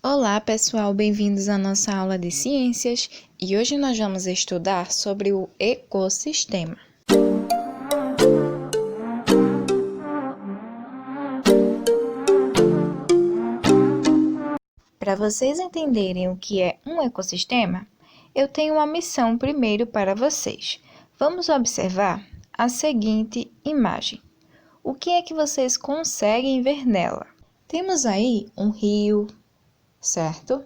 Olá, pessoal, bem-vindos à nossa aula de ciências e hoje nós vamos estudar sobre o ecossistema. Para vocês entenderem o que é um ecossistema, eu tenho uma missão primeiro para vocês. Vamos observar a seguinte imagem. O que é que vocês conseguem ver nela? Temos aí um rio, certo?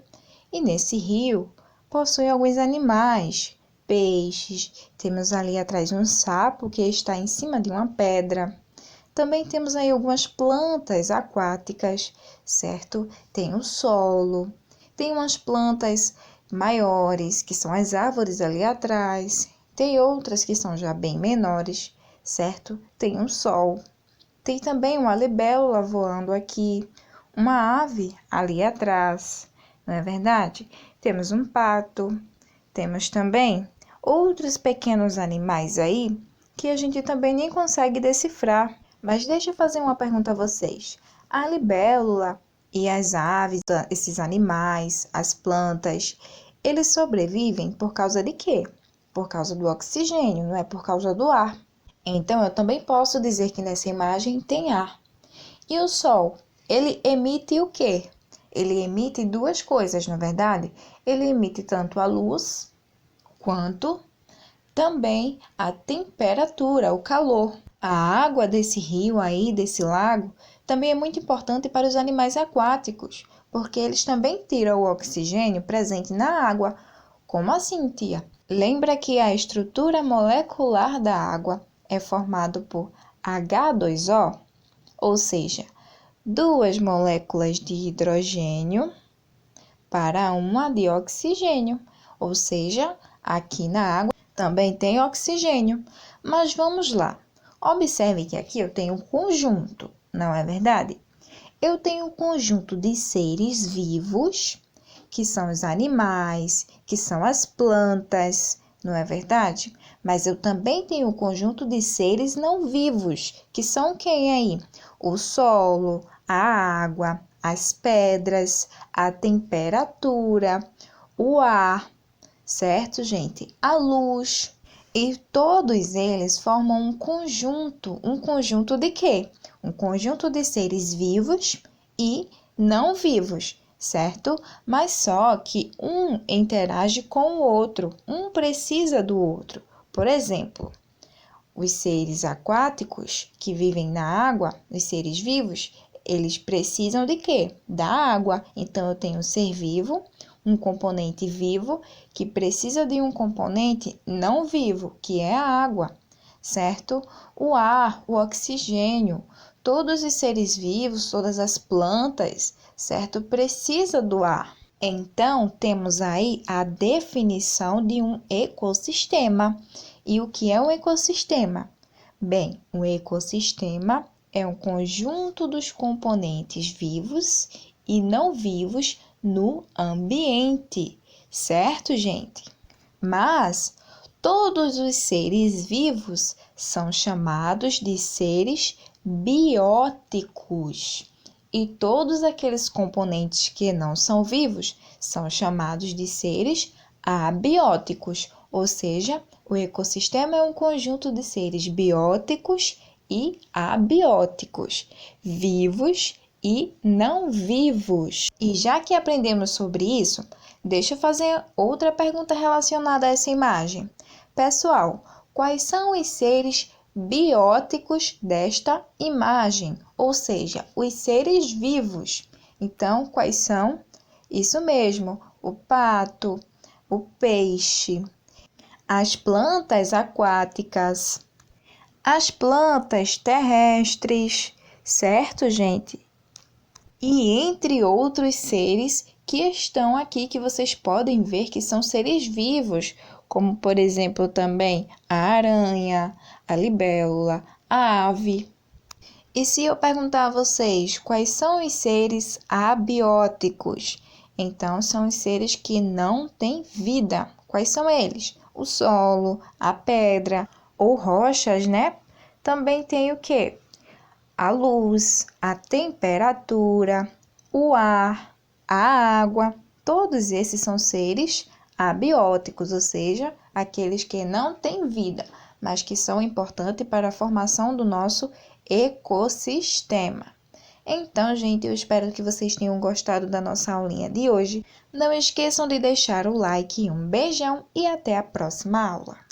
E nesse rio possui alguns animais, peixes, temos ali atrás um sapo que está em cima de uma pedra. Também temos aí algumas plantas aquáticas, certo? Tem o solo, tem umas plantas maiores, que são as árvores ali atrás, tem outras que são já bem menores, certo? Tem um sol, tem também uma libélula voando aqui, uma ave ali atrás, não é verdade? Temos um pato, temos também outros pequenos animais aí que a gente também nem consegue decifrar. Mas deixa eu fazer uma pergunta a vocês. A libélula e as aves, esses animais, as plantas, eles sobrevivem por causa de quê? Por causa do oxigênio, não é por causa do ar. Então, eu também posso dizer que nessa imagem tem ar. E o Sol, ele emite o quê? Ele emite duas coisas, na verdade. Ele emite tanto a luz quanto também a temperatura, o calor. A água desse rio aí, desse lago, também é muito importante para os animais aquáticos, porque eles também tiram o oxigênio presente na água. Como assim, tia? Lembra que a estrutura molecular da água é formada por H2O, ou seja, duas moléculas de hidrogênio para uma de oxigênio, ou seja, aqui na água também tem oxigênio. Mas vamos lá. Observe que aqui eu tenho um conjunto, não é verdade? Eu tenho um conjunto de seres vivos, que são os animais, que são as plantas, não é verdade? Mas eu também tenho um conjunto de seres não vivos, que são quem aí? O solo, a água, as pedras, a temperatura, o ar, certo, gente? A luz. E todos eles formam um conjunto de quê? Um conjunto de seres vivos e não vivos, certo? Mas só que um interage com o outro, um precisa do outro. Por exemplo, os seres aquáticos que vivem na água, os seres vivos, eles precisam de quê? Da água. Então, eu tenho um ser vivo, um componente vivo, que precisa de um componente não vivo, que é a água, certo? O ar, o oxigênio, todos os seres vivos, todas as plantas, certo? Precisa do ar. Então, temos aí a definição de um ecossistema. E o que é um ecossistema? Bem, um ecossistema é um conjunto dos componentes vivos e não vivos no ambiente, certo, gente? Mas todos os seres vivos são chamados de seres bióticos. E todos aqueles componentes que não são vivos são chamados de seres abióticos, ou seja, o ecossistema é um conjunto de seres bióticos e abióticos, vivos e não vivos. E já que aprendemos sobre isso, deixa eu fazer outra pergunta relacionada a essa imagem. Pessoal, quais são os seres bióticos desta imagem? Ou seja, os seres vivos. Então, quais são? Isso mesmo, o pato, o peixe, as plantas aquáticas, as plantas terrestres, certo, gente? E entre outros seres que estão aqui, que vocês podem ver que são seres vivos, como, por exemplo, também a aranha, a libélula, a ave. E se eu perguntar a vocês quais são os seres abióticos? Então, são os seres que não têm vida. Quais são eles? O solo, a pedra ou rochas, né? Também tem o quê? A luz, a temperatura, o ar, a água. Todos esses são seres abióticos, ou seja, aqueles que não têm vida, mas que são importantes para a formação do nosso ecossistema. Então, gente, eu espero que vocês tenham gostado da nossa aulinha de hoje. Não esqueçam de deixar o like, um beijão e até a próxima aula.